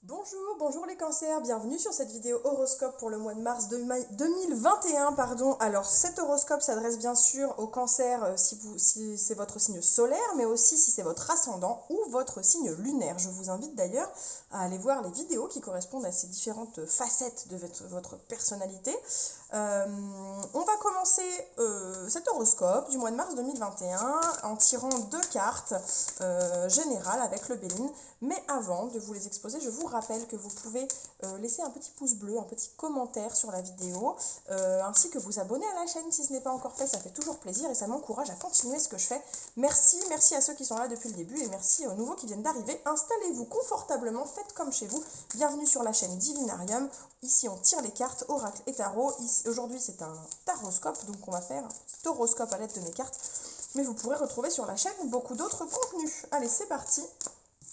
Bonjour, bonjour les cancers, bienvenue sur cette vidéo horoscope pour le mois de mars 2021. Pardon. Alors cet horoscope s'adresse bien sûr aux cancers si c'est votre signe solaire, mais aussi si c'est votre ascendant ou votre signe lunaire. Je vous invite d'ailleurs à aller voir les vidéos qui correspondent à ces différentes facettes de votre personnalité. Euh, on va commencer cet horoscope du mois de mars 2021 en tirant deux cartes générales avec le Béline. Mais avant de vous les exposer, je vous rappelle que vous pouvez laisser un petit pouce bleu, un petit commentaire sur la vidéo, ainsi que vous abonner à la chaîne si ce n'est pas encore fait, ça fait toujours plaisir et ça m'encourage à continuer ce que je fais. Merci, merci à ceux qui sont là depuis le début et merci aux nouveaux qui viennent d'arriver. Installez-vous confortablement, faites comme chez vous. Bienvenue sur la chaîne Divinarium. Ici on tire les cartes, oracle et tarot. Aujourd'hui c'est un taroscope, donc on va faire un petit horoscope à l'aide de mes cartes. Mais vous pourrez retrouver sur la chaîne beaucoup d'autres contenus. Allez, c'est parti.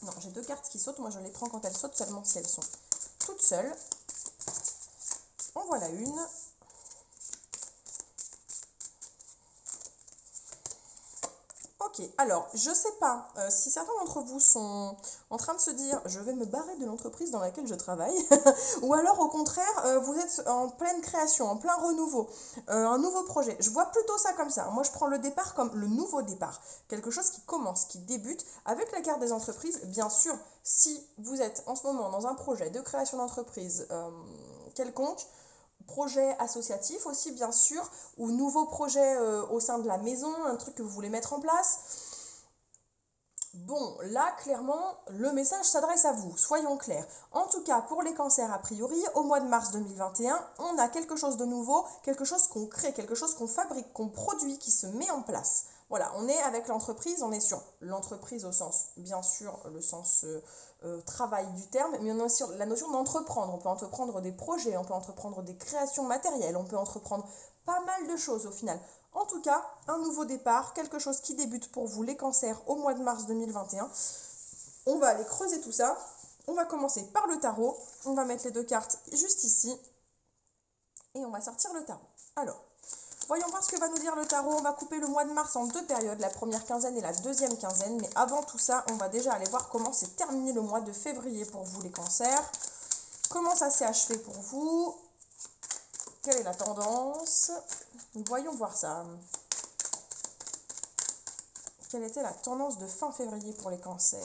Non, j'ai deux cartes qui sautent, moi je les prends quand elles sautent seulement si elles sont toutes seules. En voilà une. Ok, alors je sais pas si certains d'entre vous sont en train de se dire je vais me barrer de l'entreprise dans laquelle je travaille, ou alors au contraire vous êtes en pleine création, en plein renouveau, un nouveau projet. Je vois plutôt ça comme ça. Moi je prends le départ comme le nouveau départ, quelque chose qui commence, qui débute avec la carte des entreprises. Bien sûr, si vous êtes en ce moment dans un projet de création d'entreprise quelconque, projet associatif aussi bien sûr, ou nouveau projet au sein de la maison, un truc que vous voulez mettre en place. Bon, là, clairement, le message s'adresse à vous, soyons clairs. En tout cas, pour les cancers, a priori, au mois de mars 2021, on a quelque chose de nouveau, quelque chose qu'on crée, quelque chose qu'on fabrique, qu'on produit, qui se met en place. Voilà, on est avec l'entreprise, on est sur l'entreprise au sens, bien sûr, le sens travail du terme, mais on est sur la notion d'entreprendre. On peut entreprendre des projets, on peut entreprendre des créations matérielles, on peut entreprendre pas mal de choses au final. En tout cas, un nouveau départ, quelque chose qui débute pour vous les cancers au mois de mars 2021. On va aller creuser tout ça. On va commencer par le tarot. On va mettre les deux cartes juste ici. Et on va sortir le tarot. Alors, voyons voir ce que va nous dire le tarot. On va couper le mois de mars en deux périodes, la première quinzaine et la deuxième quinzaine. Mais avant tout ça, on va déjà aller voir comment s'est terminé le mois de février pour vous les cancers. Comment ça s'est achevé pour vous? Quelle est la tendance? Voyons voir ça. Quelle était la tendance de fin février pour les cancers?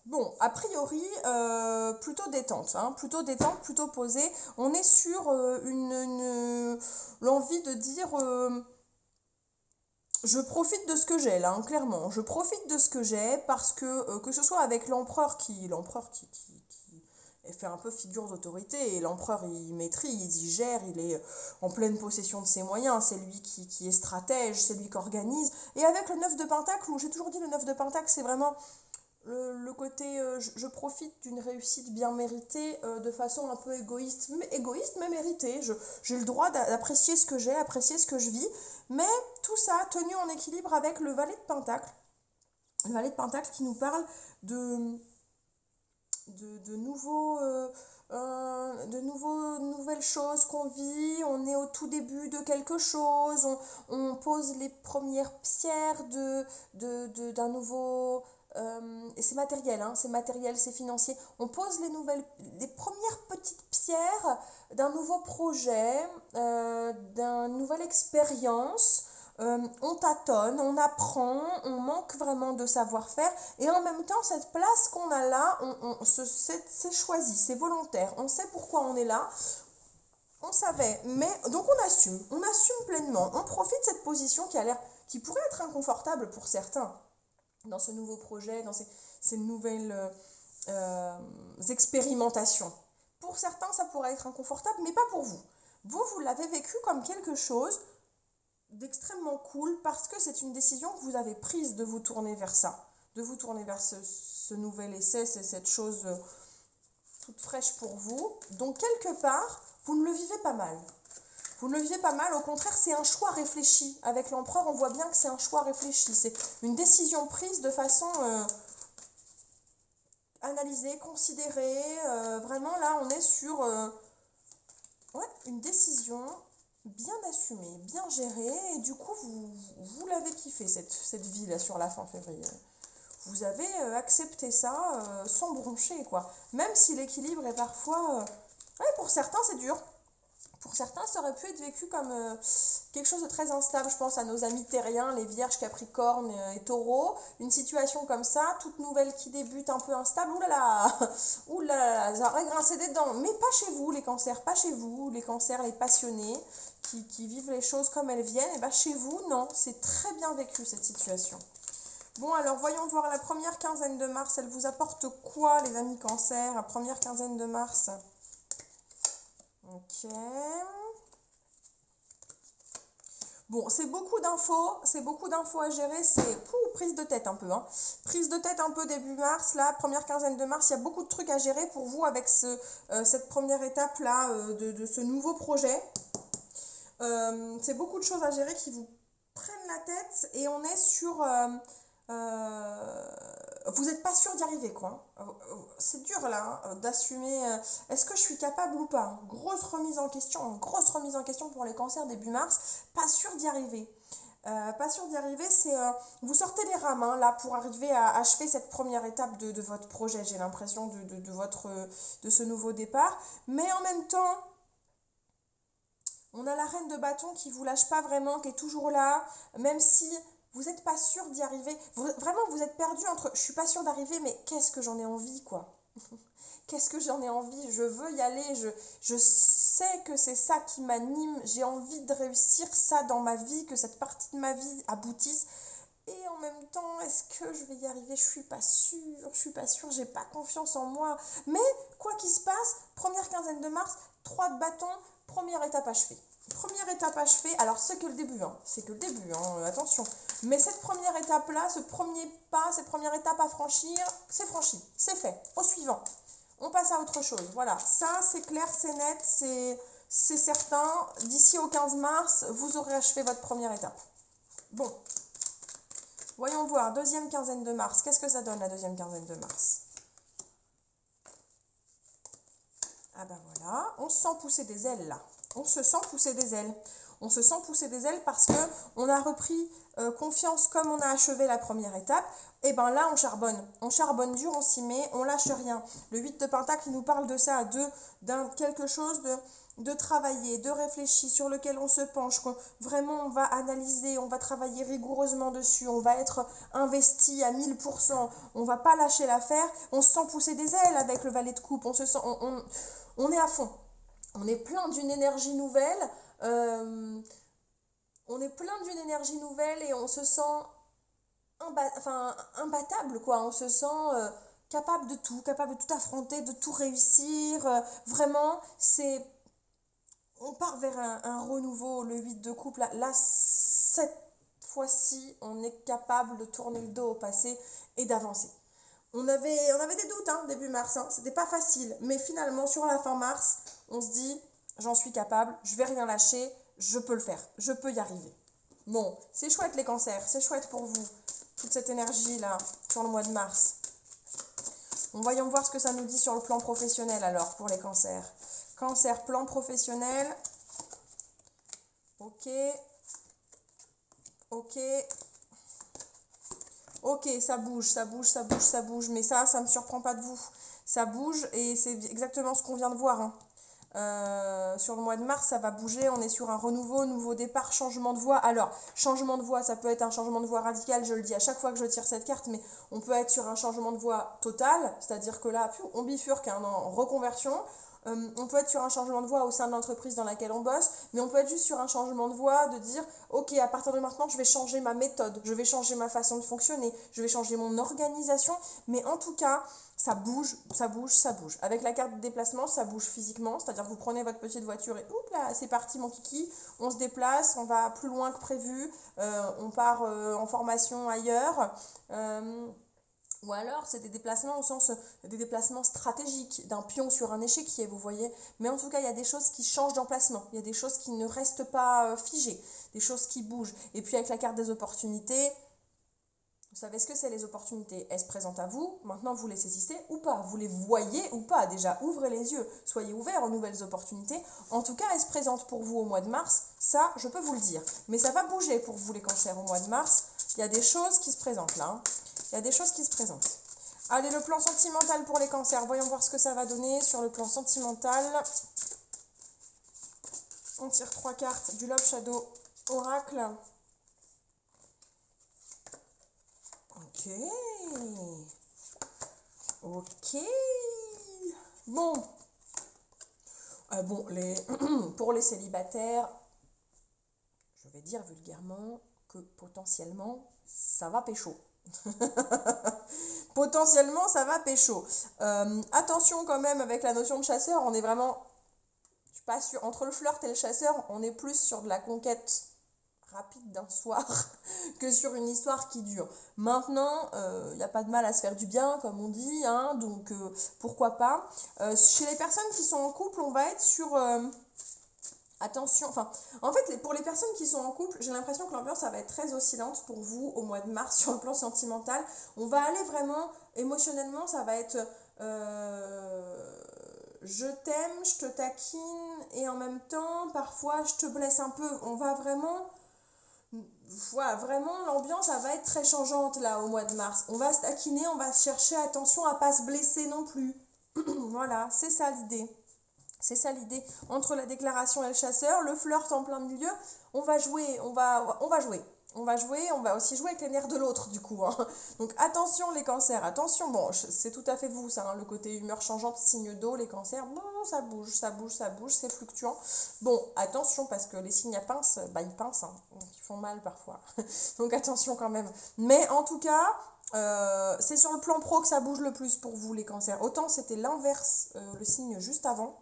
Bon, a priori, plutôt détente, hein, plutôt posée. On est sur l'envie de dire je profite de ce que j'ai là, hein, clairement. Je profite de ce que j'ai parce que ce soit avec l'empereur qui fait un peu figure d'autorité, et l'empereur il maîtrise, il gère, il est en pleine possession de ses moyens, c'est lui qui est stratège, c'est lui qui organise. Et avec le 9 de Pentacle, où j'ai toujours dit le 9 de Pentacle, c'est vraiment le côté je profite d'une réussite bien méritée de façon un peu égoïste mais méritée. J'ai le droit d'apprécier ce que j'ai, apprécier ce que je vis, mais tout ça tenu en équilibre avec le valet de Pentacle. Le valet de Pentacle qui nous parle de, de nouvelles choses qu'on vit. On est au tout début de quelque chose, on pose les premières pierres d'un nouveau... et c'est matériel, hein, c'est financier. On pose les premières petites pierres d'un nouveau projet, d'une nouvelle expérience. On tâtonne, on apprend, on manque vraiment de savoir-faire, et en même temps, cette place qu'on a là, c'est choisi, c'est volontaire, on sait pourquoi on est là, on savait, mais donc on assume pleinement, on profite de cette position qui pourrait être inconfortable pour certains dans ce nouveau projet, dans ces nouvelles expérimentations. Pour certains, ça pourrait être inconfortable, mais pas pour vous. Vous l'avez vécu comme quelque chose d'extrêmement cool parce que c'est une décision que vous avez prise de vous tourner vers ça, de vous tourner vers ce nouvel essai, c'est cette chose toute fraîche pour vous. Donc quelque part, vous ne le vivez pas mal. Vous ne le vivez pas mal, au contraire, c'est un choix réfléchi. Avec l'empereur, on voit bien que c'est un choix réfléchi. C'est une décision prise de façon analysée, considérée. Vraiment, là, on est sur ouais, une décision bien assumé, bien géré, et du coup, vous l'avez kiffé, cette vie là sur la fin février. Vous avez accepté ça sans broncher, quoi. Même si l'équilibre est parfois... ouais, pour certains, c'est dur. Pour certains, ça aurait pu être vécu comme quelque chose de très instable. Je pense à nos amis terriens, les vierges, capricornes et taureaux. Une situation comme ça, toute nouvelle qui débute un peu instable, ouh là là, ça aurait grincé des dents. Mais pas chez vous, les cancers, pas chez vous, les cancers, les passionnés, qui vivent les choses comme elles viennent. Et bien chez vous, non, c'est très bien vécu cette situation. Bon, alors voyons voir la première quinzaine de mars. Elle vous apporte quoi, les amis cancers, la première quinzaine de mars? Ok. Bon, c'est beaucoup d'infos à gérer, c'est prise de tête un peu, hein. Prise de tête un peu début mars, là, première quinzaine de mars, il y a beaucoup de trucs à gérer pour vous avec cette première étape là de ce nouveau projet. C'est beaucoup de choses à gérer qui vous prennent la tête et on est sur... vous n'êtes pas sûr d'y arriver, quoi. C'est dur là, hein, d'assumer. Est-ce que je suis capable ou pas? Grosse remise en question pour les cancers début mars. Pas sûr d'y arriver. Pas sûr d'y arriver, c'est vous sortez les rames hein, là pour arriver à achever cette première étape de votre projet. J'ai l'impression de ce nouveau départ, mais en même temps. On a la reine de bâton qui vous lâche pas vraiment, qui est toujours là, même si vous n'êtes pas sûr d'y arriver. Vraiment, vous êtes perdu entre je suis pas sûr d'arriver, mais qu'est-ce que j'en ai envie, quoi. Qu'est-ce que j'en ai envie? Je veux y aller, je sais que c'est ça qui m'anime, j'ai envie de réussir ça dans ma vie, que cette partie de ma vie aboutisse. Et en même temps, est-ce que je vais y arriver? Je suis pas sûre, j'ai pas confiance en moi. Mais, quoi qu'il se passe, première quinzaine de mars, 3 de bâton, première étape achevée. Première étape achevée, alors c'est que le début, hein, attention. Mais cette première étape-là, ce premier pas, cette première étape à franchir, c'est franchi, c'est fait. Au suivant, on passe à autre chose. Voilà, ça c'est clair, c'est net, c'est certain. D'ici au 15 mars, vous aurez achevé votre première étape. Bon. Voyons voir, deuxième quinzaine de mars. Qu'est-ce que ça donne la deuxième quinzaine de mars? Ah ben voilà, on se sent pousser des ailes là. On se sent pousser des ailes. On se sent pousser des ailes parce que on a repris confiance comme on a achevé la première étape. Et ben là, on charbonne dur, on s'y met, on lâche rien. Le 8 de Pentacle nous parle de ça, d'un quelque chose de travailler, de réfléchir, sur lequel on se penche, vraiment on va analyser, on va travailler rigoureusement dessus, on va être investi à 1000%, on va pas lâcher l'affaire, on se sent pousser des ailes avec le valet de coupe, on est à fond, on est plein d'une énergie nouvelle, et on se sent imbattable, quoi, on se sent capable de tout affronter, de tout réussir, vraiment, on part vers un renouveau, le 8 de coupe, là, cette fois-ci, on est capable de tourner le dos au passé et d'avancer. On avait des doutes, hein, début mars, hein, c'était pas facile, mais finalement, sur la fin mars, on se dit, j'en suis capable, je vais rien lâcher, je peux le faire, je peux y arriver. Bon, c'est chouette les cancers, c'est chouette pour vous, toute cette énergie-là, sur le mois de mars. Bon, voyons voir ce que ça nous dit sur le plan professionnel alors, pour les cancers. Cancer, plan professionnel. Ok. Ok, ça bouge, mais ça me surprend pas de vous. Ça bouge et c'est exactement ce qu'on vient de voir, hein. Sur le mois de mars, ça va bouger, on est sur un renouveau, nouveau départ, changement de voie. Alors, changement de voie, ça peut être un changement de voie radical, je le dis à chaque fois que je tire cette carte, mais on peut être sur un changement de voie total, c'est-à-dire que là, on bifurque en reconversion. On peut être sur un changement de voie au sein de l'entreprise dans laquelle on bosse, mais on peut être juste sur un changement de voie, de dire, ok, à partir de maintenant, je vais changer ma méthode, je vais changer ma façon de fonctionner, je vais changer mon organisation, mais en tout cas, ça bouge. Avec la carte de déplacement, ça bouge physiquement, c'est-à-dire que vous prenez votre petite voiture et oups là, c'est parti mon kiki, on se déplace, on va plus loin que prévu, on part en formation ailleurs. Ou alors, c'est des déplacements au sens des déplacements stratégiques, d'un pion sur un échiquier, vous voyez. Mais en tout cas, il y a des choses qui changent d'emplacement. Il y a des choses qui ne restent pas figées, des choses qui bougent. Et puis avec la carte des opportunités, vous savez ce que c'est les opportunités. Elles se présentent à vous, maintenant vous les saisissez ou pas. Vous les voyez ou pas, déjà, ouvrez les yeux. Soyez ouverts aux nouvelles opportunités. En tout cas, elles se présentent pour vous au mois de mars. Ça, je peux vous le dire. Mais ça va bouger pour vous les cancers au mois de mars. Il y a des choses qui se présentent là. Hein. Il y a des choses qui se présentent. Allez, le plan sentimental pour les cancers. Voyons voir ce que ça va donner sur le plan sentimental. On tire 3 cartes du Love Shadow Oracle. Ok. Ok. Bon. Bon, pour les célibataires, je vais dire vulgairement que potentiellement, ça va pécho. Potentiellement, ça va pécho. Attention quand même avec la notion de chasseur, on est vraiment, je suis pas sûre, entre le flirt et le chasseur, on est plus sur de la conquête rapide d'un soir que sur une histoire qui dure. Maintenant, il n'y a pas de mal à se faire du bien, comme on dit, hein, donc pourquoi pas. Chez les personnes qui sont en couple, on va être sur... attention, enfin, en fait, pour les personnes qui sont en couple, j'ai l'impression que l'ambiance, ça va être très oscillante pour vous au mois de mars sur le plan sentimental. On va aller vraiment, émotionnellement, ça va être... je t'aime, je te taquine, et en même temps, parfois, je te blesse un peu. On va vraiment... Voilà, vraiment, l'ambiance, ça va être très changeante là au mois de mars. On va se taquiner, on va chercher, attention à pas se blesser non plus. Voilà, c'est ça l'idée. C'est ça l'idée. Entre la déclaration et le chasseur, le flirt en plein milieu, on va jouer, on va jouer. On va jouer, on va aussi jouer avec les nerfs de l'autre du coup. Hein. Donc attention les cancers, attention, bon, c'est tout à fait vous ça, hein, le côté humeur changeante, signe d'eau, les cancers, bon, ça bouge, ça bouge, ça bouge, c'est fluctuant. Bon, attention parce que les signes à pince, bah ils pincent, hein, donc ils font mal parfois. Donc attention quand même. Mais en tout cas, c'est sur le plan pro que ça bouge le plus pour vous les cancers. Autant c'était l'inverse, le signe juste avant.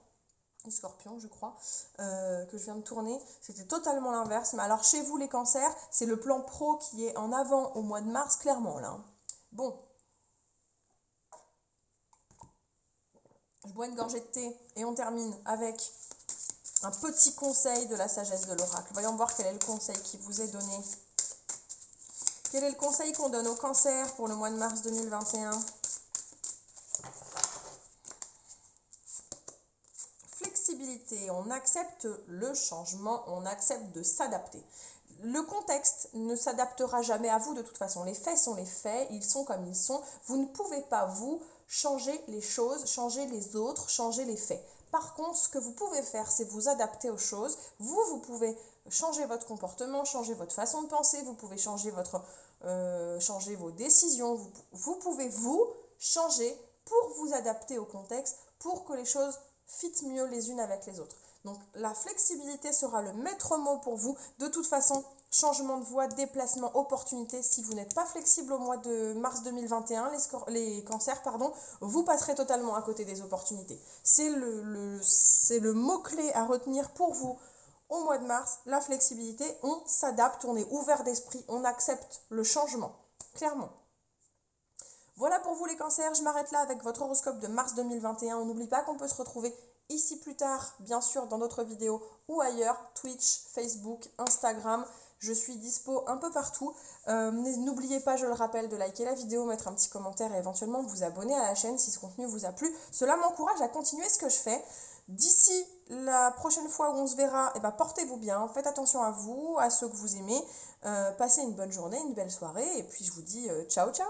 Scorpion je crois, que je viens de tourner, c'était totalement l'inverse. Mais alors chez vous les cancers, c'est le plan pro qui est en avant au mois de mars, clairement là. Bon, je bois une gorgée de thé et on termine avec un petit conseil de la sagesse de l'oracle. Voyons voir quel est le conseil qui vous est donné. Quel est le conseil qu'on donne aux cancers pour le mois de mars 2021 ? Flexibilité, on accepte le changement, on accepte de s'adapter. Le contexte ne s'adaptera jamais à vous de toute façon. Les faits sont les faits, ils sont comme ils sont. Vous ne pouvez pas, vous, changer les choses, changer les autres, changer les faits. Par contre, ce que vous pouvez faire, c'est vous adapter aux choses. Vous pouvez changer votre comportement, changer votre façon de penser, vous pouvez changer changer vos décisions. Vous pouvez, vous, changer pour vous adapter au contexte, pour que les choses fit mieux les unes avec les autres. Donc la flexibilité sera le maître mot pour vous. De toute façon, changement de voie, déplacement, opportunité. Si vous n'êtes pas flexible au mois de mars 2021, les cancers, vous passerez totalement à côté des opportunités. C'est le mot-clé à retenir pour vous au mois de mars. La flexibilité, on s'adapte, on est ouvert d'esprit, on accepte le changement, clairement. Voilà pour vous les cancers, je m'arrête là avec votre horoscope de mars 2021. On n'oublie pas qu'on peut se retrouver ici plus tard, bien sûr, dans d'autres vidéos ou ailleurs, Twitch, Facebook, Instagram. Je suis dispo un peu partout. N'oubliez pas, je le rappelle, de liker la vidéo, mettre un petit commentaire et éventuellement vous abonner à la chaîne si ce contenu vous a plu. Cela m'encourage à continuer ce que je fais. D'ici la prochaine fois où on se verra, portez-vous bien, faites attention à vous, à ceux que vous aimez. Passez une bonne journée, une belle soirée et puis je vous dis ciao ciao.